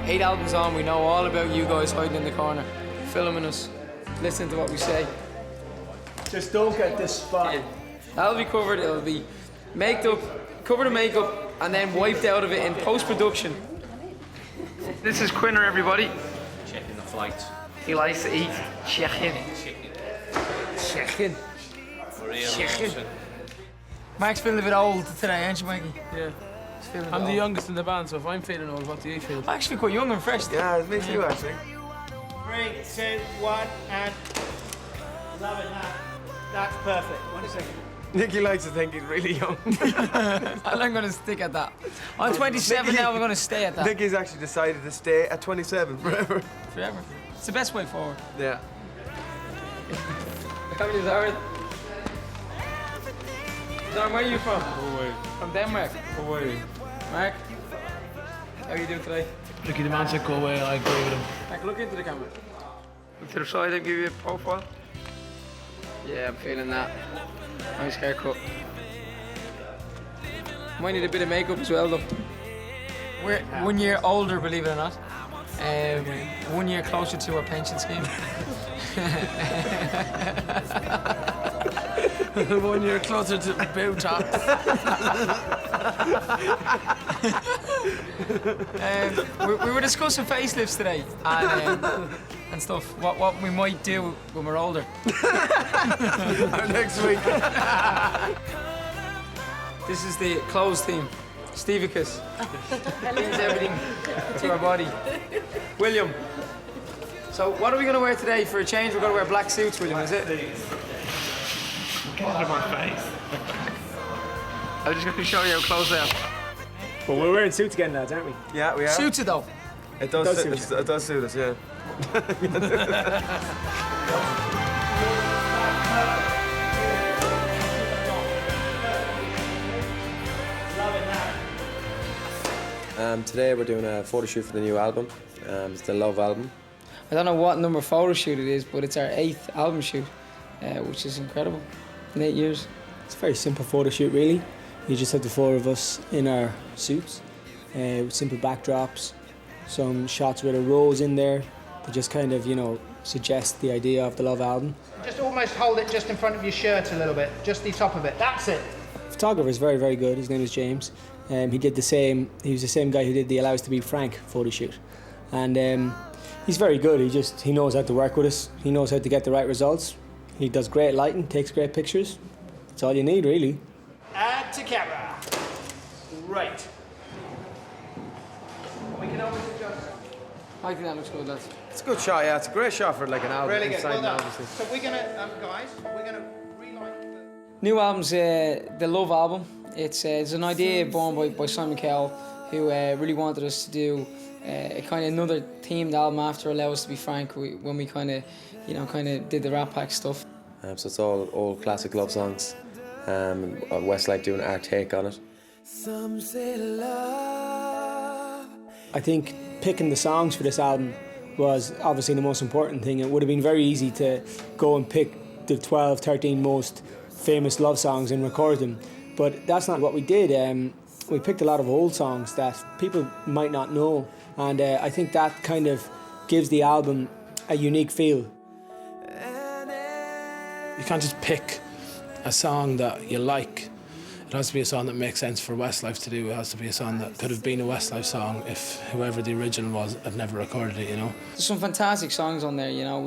8 albums on, we know all about you guys hiding in the corner, filming us, listening to what we say. Just don't get this spotted. That'll be covered, it'll be maked up, covered in makeup, and then wiped out of it in post-production. This is Quinner, everybody. Checking the flights. He likes to eat chicken. Chicken. Chicken. Mark's feeling a bit old today, aren't you, Mikey? Yeah. Feeling I'm the old. youngest in the band, so if I'm feeling old, what do you feel? I'm actually quite young and fresh. Yeah, me too, actually. 3, 2, 1, and love it now. That's perfect. 1 second. Nicky likes to think he's really young. I'm going to stick at that. I'm 27 now, we're going to stay at that. Nicky's actually decided to stay at 27 forever. Forever. It's the best way forward. Yeah. How many is Aaron? Aaron, where are you from? Away. From Denmark. Away. Mark, how are you doing today? Ricky, the man said go away, I agree with him. Mark, look into the camera. Look to the side and give you a profile. Yeah, I'm feeling that. Nice haircut. Might need a bit of makeup as well, though. We're 1 year older, believe it or not. 1 year closer to our pension scheme. 1 year closer to Botox. We were discussing facelifts today and stuff. What we might do when we're older. Next week. This is the clothes team. Stevicus. Cleans everything to our body. William. So what are we going to wear today for a change? We're going to wear black suits, William, is it? Get out of my face. I'm just going to show you how close they are. But we're wearing suits again, lads, aren't we? Yeah, we are. Suits it though. It does suit us, yeah. Today we're doing a photo shoot for the new album. It's the Love album. I don't know what number photo shoot it is, but it's our 8th album shoot, which is incredible. In 8 years. It's a very simple photo shoot, really. You just have the 4 of us in our suits, with simple backdrops, some shots with a rose in there that just kind of, you know, suggest the idea of the Love album. Just almost hold it just in front of your shirt a little bit, just the top of it. That's it. The photographer is very, very good. His name is James. He was the same guy who did the Allow Us to Be Frank photo shoot. And he's very good. He knows how to work with us. He knows how to get the right results. He does great lighting, takes great pictures. That's all you need, really. Add to camera. Right. We can always adjust. I think that looks good, lads. It's a good shot, yeah. It's a great shot for like an album. Really good. inside Well an done. album. So we're gonna, guys, we're gonna relight the... New album's the Love album. It's an idea born by Simon Cowell, who really wanted us to do a kind of another themed album after Allow Us to Be Frank, when we kind of did the Rat Pack stuff. So it's all old classic love songs. Westlife doing our take on it. Some say love. I think picking the songs for this album was obviously the most important thing. It would have been very easy to go and pick the 12, 13 most famous love songs and record them. But that's not what we did. We picked a lot of old songs that people might not know. And I think that kind of gives the album a unique feel. You can't just pick a song that you like. It has to be a song that makes sense for Westlife to do. It has to be a song that could have been a Westlife song if whoever the original was had never recorded it, you know. There's some fantastic songs on there, you know.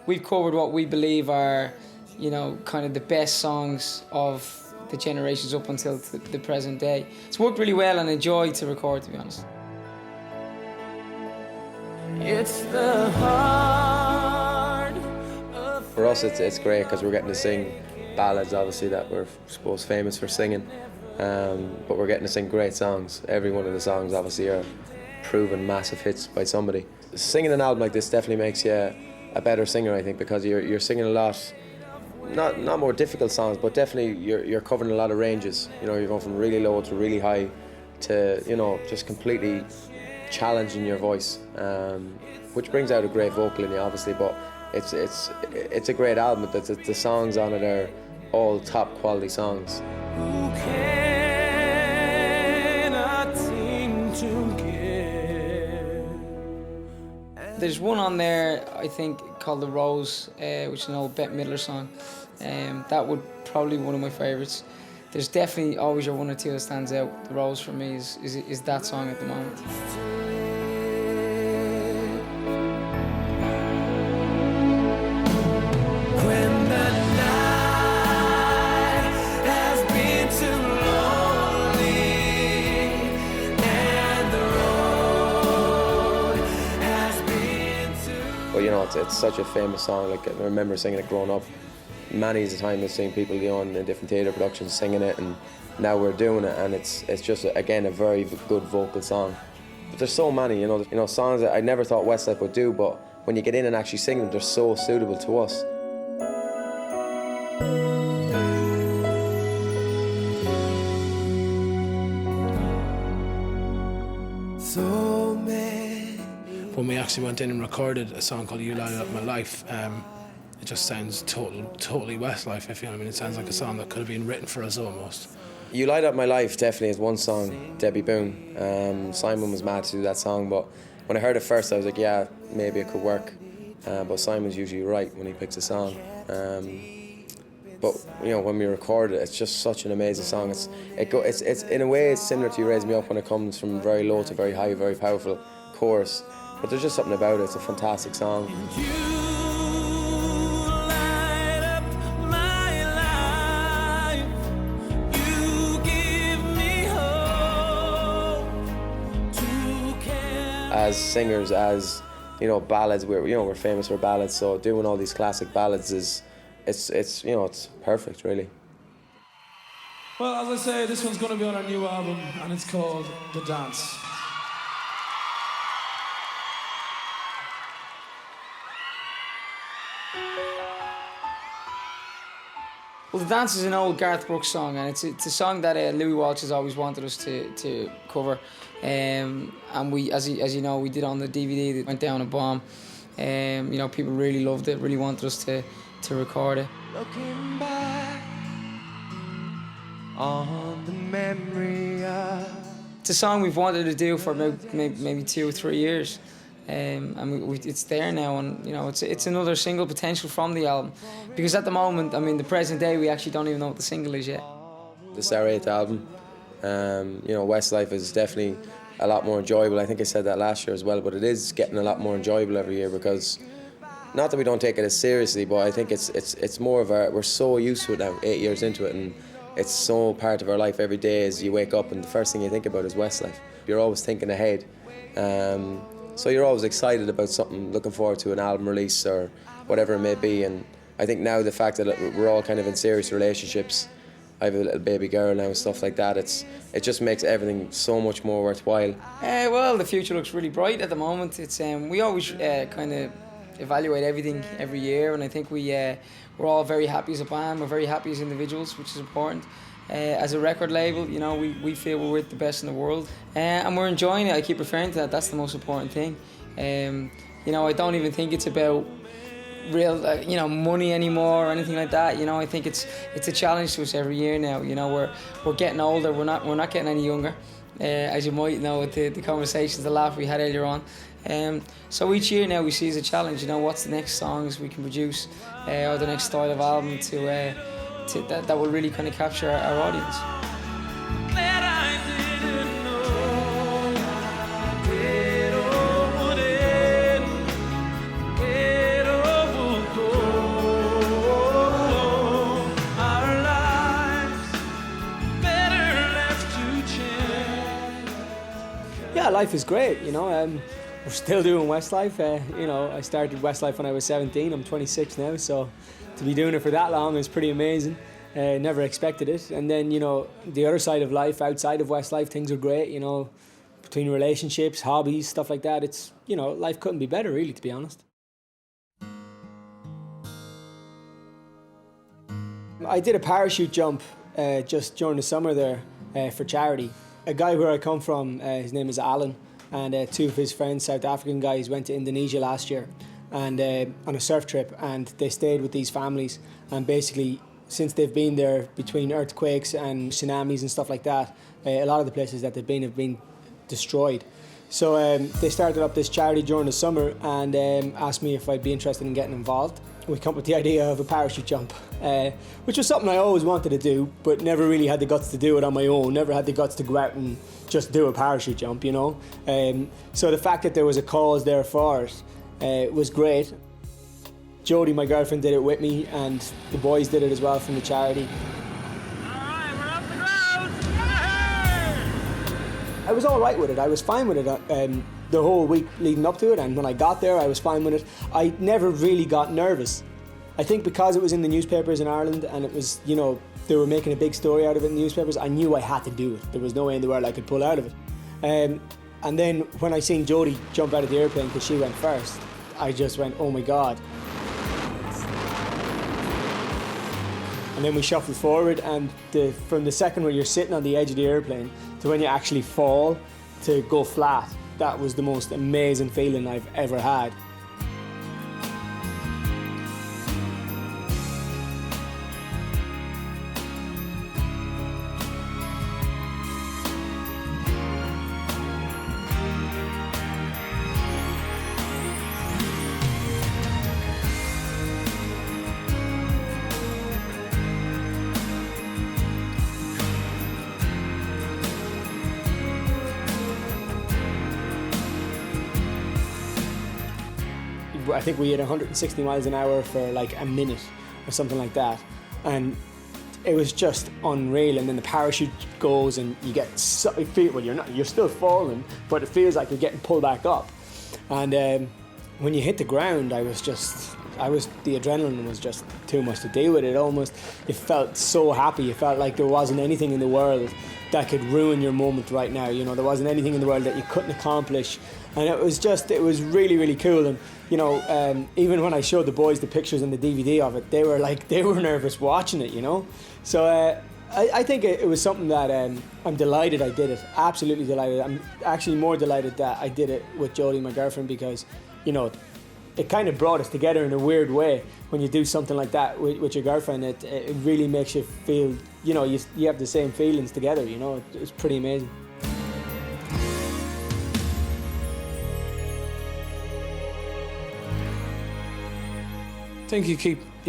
We've covered what we believe are, you know, kind of the best songs of the generations up until the present day. It's worked really well and a joy to record, to be honest. It's the heart of... For us, it's great because we're getting to sing ballads, obviously, that we're supposed famous for singing. But we're getting to sing great songs. Every one of the songs, obviously, are proven massive hits by somebody. Singing an album like this definitely makes you a better singer, I think, because you're singing a lot. Not more difficult songs, but definitely you're covering a lot of ranges. You know, you're going from really low to really high to, you know, just completely challenging your voice, which brings out a great vocal in you, obviously. But it's a great album. The songs on it are all top quality songs. Who cannot seem to get There's one on there, I think, called The Rose, which is an old Bette Midler song. That would probably be one of my favourites. There's definitely always your one or two that stands out. The Rose for me is that song at the moment. But you know, it's such a famous song. Like, I remember singing it growing up. Many a time I've seen people, you know, in different theatre productions singing it, and now we're doing it, and it's just, again, a very good vocal song. But there's so many, you know, songs that I never thought Westlife would do, but when you get in and actually sing them, they're so suitable to us. When we actually went in and recorded a song called You Light Up My Life, it just sounds totally Westlife, if you know what I mean. It sounds like a song that could have been written for us almost. You Light Up My Life definitely is one song, Debbie Boone. Simon was mad to do that song, but when I heard it first I was like, yeah, maybe it could work. But Simon's usually right when he picks a song. But you know, when we record it, it's just such an amazing song. It's in a way it's similar to You Raise Me Up when it comes from very low to very high, very powerful chorus. But there's just something about it. It's a fantastic song. As singers, as you know, ballads, we're famous for ballads. So doing all these classic ballads it's you know, it's perfect, really. Well, as I say, this one's going to be on our new album, and it's called The Dance. Well, The Dance is an old Garth Brooks song, and it's a song that Louis Walsh has always wanted us to cover. And we, as you know, we did it on the DVD that went down a bomb. You know, people really loved it, really wanted us to record it. Looking back on the memory of... It's a song we've wanted to do for maybe 2 or 3 years. And it's there now, and you know, it's another single potential from the album, because at the moment, I mean, the present day, we actually don't even know what the single is yet. This is our 8th album. You know, Westlife is definitely a lot more enjoyable. I think I said that last year as well, but it is getting a lot more enjoyable every year, because not that we don't take it as seriously, but I think it's more of we're so used to it now, 8 years into it, and it's so part of our life every day. As you wake up and the first thing you think about is Westlife. You're always thinking ahead. So you're always excited about something, looking forward to an album release or whatever it may be. And I think now the fact that we're all kind of in serious relationships, I have a little baby girl now and stuff like that, it just makes everything so much more worthwhile. Well, the future looks really bright at the moment. It's we always kind of evaluate everything every year, and I think we're all very happy as a band, we're very happy as individuals, which is important. As a record label, you know, we feel we're with the best in the world, and we're enjoying it. I keep referring to that. That's the most important thing. You know, I don't even think it's about real, you know, money anymore or anything like that. You know, I think it's a challenge to us every year now. You know, we're getting older. We're not getting any younger, as you might know with the conversations, the laugh we had earlier on. So each year now we see as a challenge. You know, what's the next songs we can produce, or the next style of album that will really kind of capture our audience. Yeah, life is great, you know. We're still doing Westlife. You know, I started Westlife when I was 17. I'm 26 now, so to be doing it for that long is pretty amazing. Never expected it. And then, you know, the other side of life, outside of Westlife, things are great, you know, between relationships, hobbies, stuff like that. It's, you know, life couldn't be better, really, to be honest. I did a parachute jump just during the summer there for charity. A guy where I come from, his name is Alan, and 2 of his friends, South African guys, went to Indonesia last year and on a surf trip, and they stayed with these families, and basically since they've been there, between earthquakes and tsunamis and stuff like that, a lot of the places that they've been have been destroyed. So they started up this charity during the summer and asked me if I'd be interested in getting involved. We come up with the idea of a parachute jump, which was something I always wanted to do, but never really had the guts to do it on my own, never had the guts to go out and just do a parachute jump, you know. So the fact that there was a cause there for it was great. Jodie, my girlfriend, did it with me, and the boys did it as well from the charity. I was all right with it. I was fine with it the whole week leading up to it, and when I got there, I was fine with it. I never really got nervous. I think because it was in the newspapers in Ireland, and it was, you know, they were making a big story out of it in the newspapers, I knew I had to do it. There was no way in the world I could pull out of it. And then when I seen Jodie jump out of the airplane because she went first, I just went, oh my God. And then we shuffled forward, and from the second where you're sitting on the edge of the airplane to when you actually fall to go flat, that was the most amazing feeling I've ever had. I think we hit 160 miles an hour for like a minute or something like that, and it was just unreal. And then the parachute goes and you get well, you're still falling, but it feels like you're getting pulled back up. And when you hit the ground, the adrenaline was just too much to deal with. You felt so happy. You felt like there wasn't anything in the world that could ruin your moment right now. You know, there wasn't anything in the world that you couldn't accomplish. And it was really, really cool. And, you know, even when I showed the boys the pictures and the DVD of it, they were nervous watching it, you know. So I think it was something that I'm delighted I did it, absolutely delighted. I'm actually more delighted that I did it with Jodie, my girlfriend, because, you know, it kind of brought us together in a weird way. When you do something like that with your girlfriend, it really makes you feel, you know, you have the same feelings together, you know. It's pretty amazing. I think you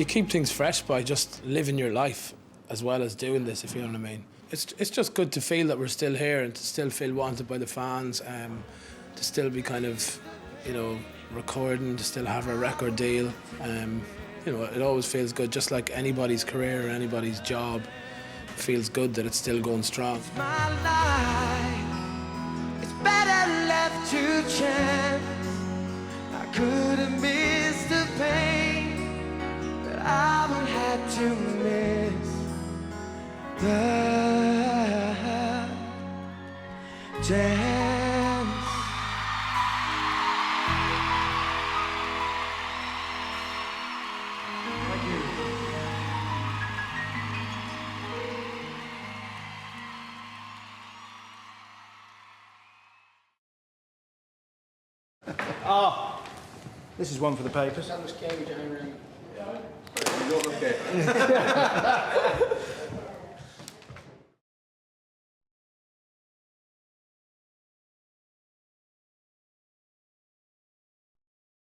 keep things fresh by just living your life as well as doing this, if you know what I mean. It's just good to feel that we're still here and to still feel wanted by the fans, to still be kind of, you know, recording, to still have a record deal. You know, it always feels good, just like anybody's career or anybody's job. It feels good that it's still going strong. My life, it's better left to chance. I could have missed the pain, but I would have to miss the chance. Thank you. Oh, this is one for the papers. That was scary to hang around. You don't look